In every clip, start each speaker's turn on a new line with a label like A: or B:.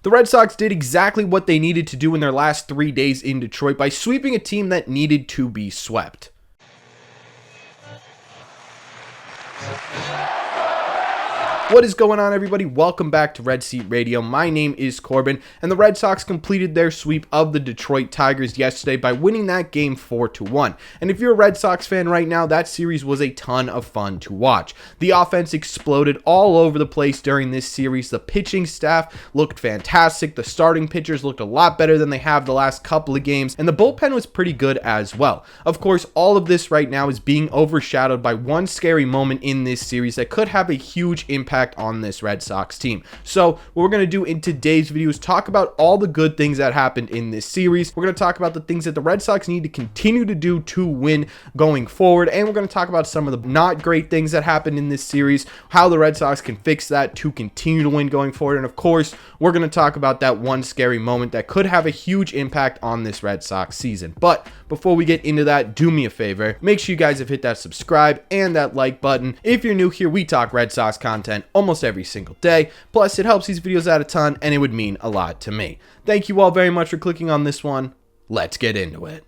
A: The Red Sox did exactly what they needed to do in their last 3 days in Detroit by sweeping a team that needed to be swept. What is going on, everybody? Welcome back to Red Seat Radio. My name is Corbin, and the Red Sox completed their sweep of the Detroit Tigers yesterday by winning that game 4-1. And if you're a Red Sox fan right now, that series was a ton of fun to watch. The offense exploded all over the place during this series. The pitching staff looked fantastic. The starting pitchers looked a lot better than they have the last couple of games, and the bullpen was pretty good as well. Of course, all of this right now is being overshadowed by one scary moment in this series that could have a huge impact on this Red Sox team. So what we're going to do in today's video is talk about all the good things that happened in this series. We're going to talk about the things that the Red Sox need to continue to do to win going forward, and we're going to talk about some of the not great things that happened in this series, how the Red Sox can fix that to continue to win going forward, and of course we're going to talk about that one scary moment that could have a huge impact on this Red Sox season. But before we get into that, do me a favor, make sure you guys have hit that subscribe and that like button. If you're new here, we talk Red Sox content almost every single day. Plus, it helps these videos out a ton, and it would mean a lot to me. Thank you all very much for clicking on this one. Let's get into it.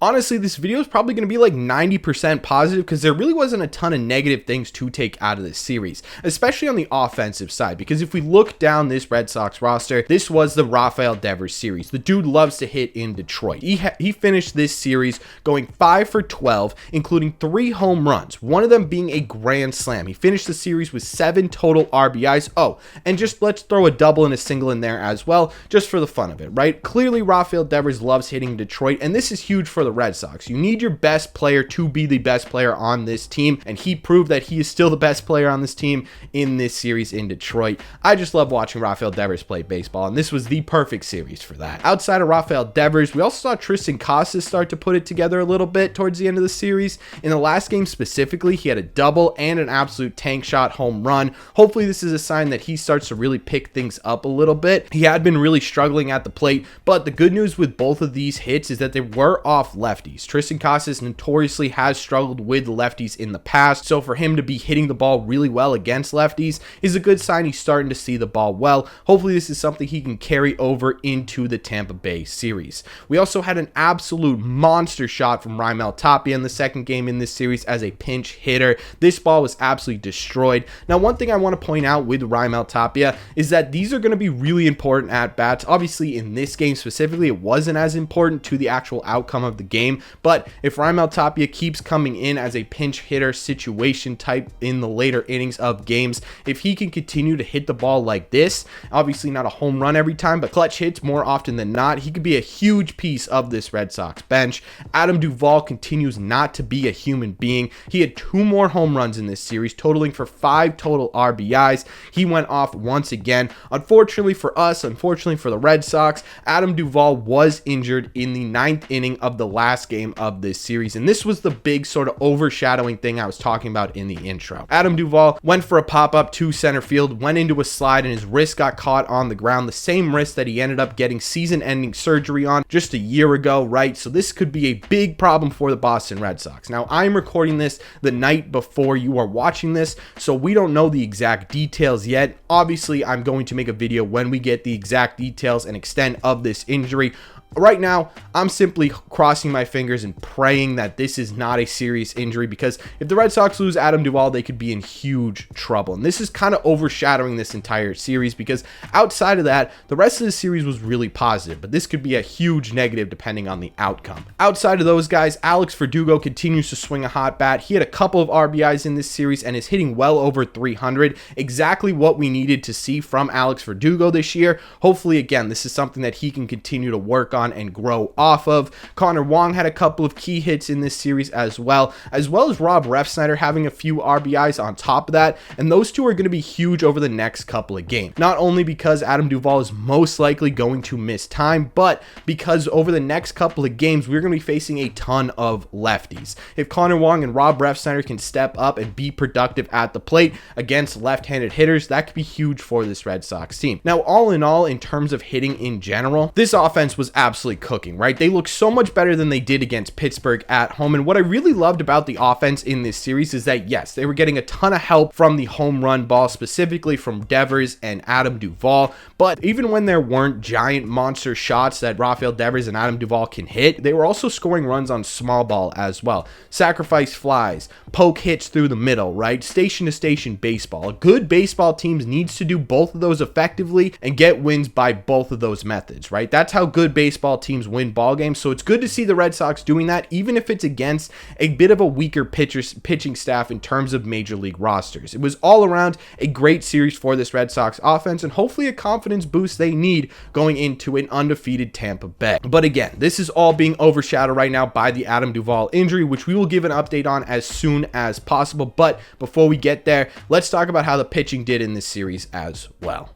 A: Honestly, this video is probably going to be like 90% positive because there really wasn't a ton of negative things to take out of this series, especially on the offensive side, because if we look down this Red Sox roster, this was the Rafael Devers series. The dude loves to hit in Detroit. He finished this series going 5 for 12, including 3 home runs, one of them being a grand slam. He finished the series with 7 total RBIs. Oh, and just let's throw a double and a single in there as well, just for the fun of it, right? Clearly, Rafael Devers loves hitting Detroit, and this is huge for the Red Sox. You need your best player to be the best player on this team, and he proved that he is still the best player on this team in this series in Detroit. I just love watching Rafael Devers play baseball, and this was the perfect series for that. Outside of Rafael Devers, we also saw Triston Casas start to put it together a little bit towards the end of the series. In the last game specifically, he had a double and an absolute tank shot home run. Hopefully this is a sign that he starts to really pick things up a little bit. He had been really struggling at the plate, but the good news with both of these hits is that they were off lefties. Triston Casas notoriously has struggled with lefties in the past, so for him to be hitting the ball really well against lefties is a good sign he's starting to see the ball well. Hopefully this is something he can carry over into the Tampa Bay series. We also had an absolute monster shot from Rafael Tapia in the second game in this series as a pinch hitter. This ball was absolutely destroyed. Now, one thing I want to point out with Rafael Tapia is that these are going to be really important at bats. Obviously in this game specifically, it wasn't as important to the actual outcome of the game, but if Rafael Tapia keeps coming in as a pinch hitter situation type in the later innings of games, if he can continue to hit the ball like this, obviously not a home run every time, but clutch hits more often than not, he could be a huge piece of this Red Sox bench. Adam Duvall continues not to be a human being. He had 2 more home runs in this series, totaling for 5 total RBIs. He went off once again. Unfortunately for us, unfortunately for the Red Sox, Adam Duvall was injured in the 9th inning of the last game of this series, and this was the big sort of overshadowing thing I was talking about in the intro. Adam Duvall went for a pop-up to center field, went into a slide, and his wrist got caught on the ground, the same wrist that he ended up getting season-ending surgery on just a year ago, right? So this could be a big problem for the Boston Red Sox. Now, I'm recording this the night before you are watching this, so we don't know the exact details yet. Obviously, I'm going to make a video when we get the exact details and extent of this injury. Right now, I'm simply crossing my fingers and praying that this is not a serious injury, because if the Red Sox lose Adam Duvall, they could be in huge trouble. And this is kind of overshadowing this entire series, because outside of that, the rest of the series was really positive, but this could be a huge negative depending on the outcome. Outside of those guys, Alex Verdugo continues to swing a hot bat. He had a couple of RBIs in this series and is hitting well over 300. Exactly what we needed to see from Alex Verdugo this year. Hopefully, again, this is something that he can continue to work on and grow off of. Connor Wong had a couple of key hits in this series as well as Rob Refsnyder having a few RBIs on top of that, and those two are going to be huge over the next couple of games. Not only because Adam Duvall is most likely going to miss time, but because over the next couple of games, we're going to be facing a ton of lefties. If Connor Wong and Rob Refsnyder can step up and be productive at the plate against left-handed hitters, that could be huge for this Red Sox team. Now, all in all, in terms of hitting in general, this offense was absolutely absolutely cooking, right? They look so much better than they did against Pittsburgh at home. And what I really loved about the offense in this series is that, yes, they were getting a ton of help from the home run ball, specifically from Devers and Adam Duvall. But even when there weren't giant monster shots that Rafael Devers and Adam Duvall can hit, they were also scoring runs on small ball as well. Sacrifice flies, poke hits through the middle, right? Station to station baseball. A good baseball team needs to do both of those effectively and get wins by both of those methods, right? That's how good baseball teams win ball games. So it's good to see the Red Sox doing that, even if it's against a bit of a weaker pitching staff in terms of major league rosters. It was all around a great series for this Red Sox offense and hopefully a confidence boost they need going into an undefeated Tampa Bay. But again, this is all being overshadowed right now by the Adam Duvall injury, which we will give an update on as soon as possible. But before we get there, let's talk about how the pitching did in this series as well.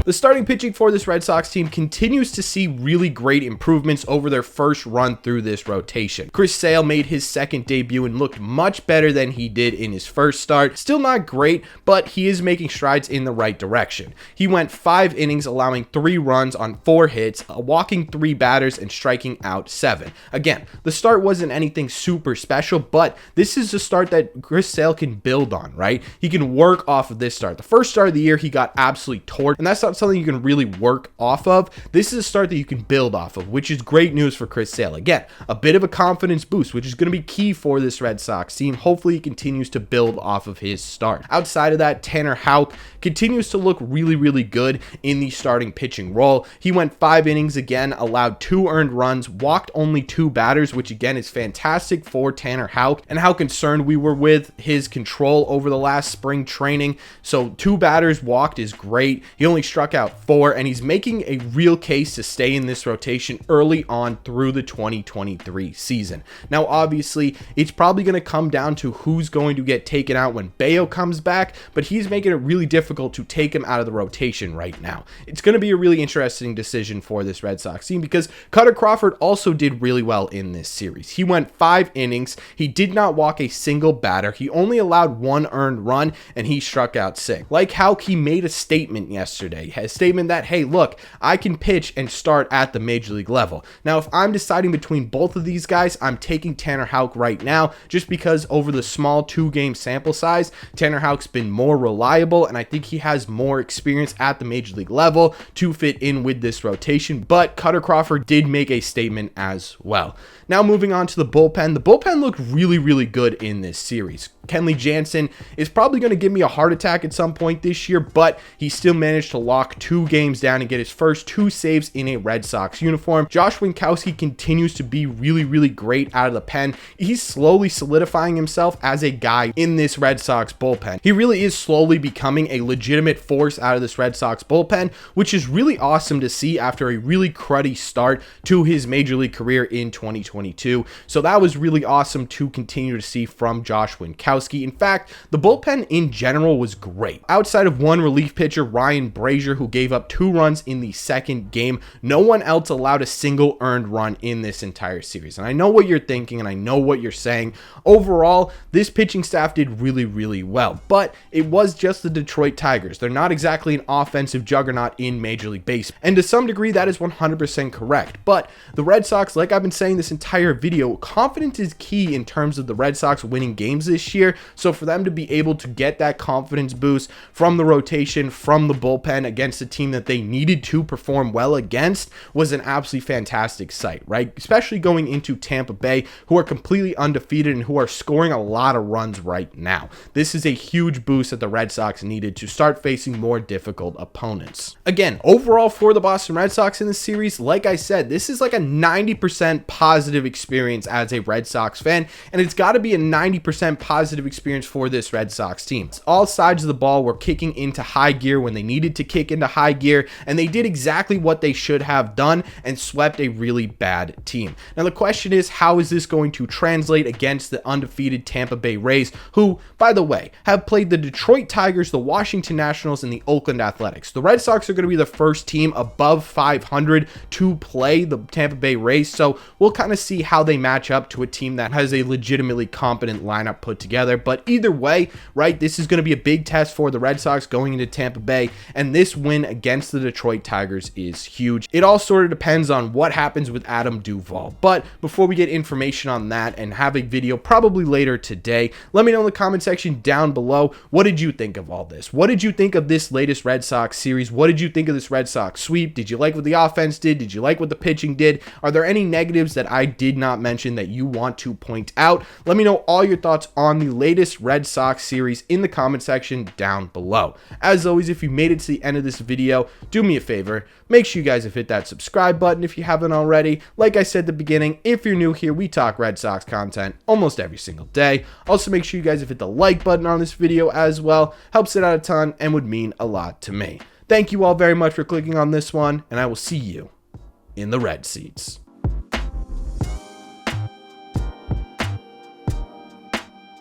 A: The starting pitching for this Red Sox team continues to see really great improvements over their first run through this rotation. Chris Sale made his second debut and looked much better than he did in his first start. Still not great, but he is making strides in the right direction. He went 5 innings, allowing 3 runs on 4 hits, walking 3 batters and striking out 7. Again, the start wasn't anything super special, but this is a start that Chris Sale can build on, right? He can work off of this start. The first start of the year, he got absolutely torched, and that's not something you can really work off of. This is a start that you can build off of, which is great news for Chris Sale. Again, a bit of a confidence boost, which is going to be key for this Red Sox team. Hopefully he continues to build off of his start. Outside of that, Tanner Houck continues to look really, really good in the starting pitching role. He went 5 innings again, allowed 2 earned runs, walked only 2 batters, which again is fantastic for Tanner Houck, and how concerned we were with his control over the last spring training. So 2 batters walked is great. He only struck out 4, and he's making a real case to stay in this rotation early on through the 2023 season. Now, obviously, it's probably going to come down to who's going to get taken out when Bayo comes back, but he's making it really difficult to take him out of the rotation right now. It's going to be a really interesting decision for this Red Sox team because Kutter Crawford also did really well in this series. He went 5 innings. He did not walk a single batter. He only allowed 1 earned run, and he struck out 6. Like how he made a statement yesterday, a statement that, hey, look, I can pitch and start at the major league level. Now, if I'm deciding between both of these guys, I'm taking Tanner Houck right now, just because over the small 2-game sample size, Tanner Houck's been more reliable, and I think he has more experience at the major league level to fit in with this rotation. But Kutter Crawford did make a statement as well. Now, moving on to the bullpen. The bullpen looked really, really good in this series. Kenley Jansen is probably going to give me a heart attack at some point this year, but he still managed to lock 2 games down and get his first 2 saves in a Red Sox uniform. Josh Winkowski continues to be really, really great out of the pen. He's slowly solidifying himself as a guy in this Red Sox bullpen. He really is slowly becoming a legitimate force out of this Red Sox bullpen, which is really awesome to see after a really cruddy start to his major league career in 2022. So that was really awesome to continue to see from Josh Winkowski. In fact, the bullpen in general was great. Outside of one relief pitcher, Ryan Brazier, who gave up 2 runs in the second game, no one else allowed a single earned run in this entire series. And I know what you're thinking, and I know what you're saying. Overall, this pitching staff did really, really well, but it was just the Detroit Tigers. They're not exactly an offensive juggernaut in Major League Baseball, and to some degree, that is 100% correct. But the Red Sox, like I've been saying this entire video, confidence is key in terms of the Red Sox winning games this year. So for them to be able to get that confidence boost from the rotation, from the bullpen against a team that they needed to perform well against was an absolutely fantastic sight, right? Especially going into Tampa Bay, who are completely undefeated and who are scoring a lot of runs right now. This is a huge boost that the Red Sox needed to start facing more difficult opponents. Again, overall for the Boston Red Sox in this series, like I said, this is like a 90% positive experience as a Red Sox fan, and it's got to be a 90% positive experience for this Red Sox team. All sides of the ball were kicking into high gear when they needed to kick into high gear, and they did exactly what they should have done and swept a really bad team. Now the question is, how is this going to translate against the undefeated Tampa Bay Rays, who, by the way, have played the Detroit Tigers, the Washington Nationals, and the Oakland Athletics. The Red Sox are going to be the first team above 500 to play the Tampa Bay Rays, so we'll kind of see how they match up to a team that has a legitimately competent lineup put together. But either way, right, this is going to be a big test for the Red Sox going into Tampa Bay, and this win against the Detroit Tigers is huge. It all sorted depends on what happens with Adam Duvall. But before we get information on that and have a video probably later today, let me know in the comment section down below, what did you think of all this? What did you think of this latest Red Sox series? What did you think of this Red Sox sweep? Did you like what the offense did? Did you like what the pitching did? Are there any negatives that I did not mention that you want to point out? Let me know all your thoughts on the latest Red Sox series in the comment section down below. As always, if you made it to the end of this video, do me a favor, make sure you guys have hit that subscribe button if you haven't already. Like I said at the beginning, if you're new here, we talk Red Sox content almost every single day. Also, make sure you guys have hit the like button on this video as well. Helps it out a ton and would mean a lot to me. Thank you all very much for clicking on this one, and I will see you in the red seats.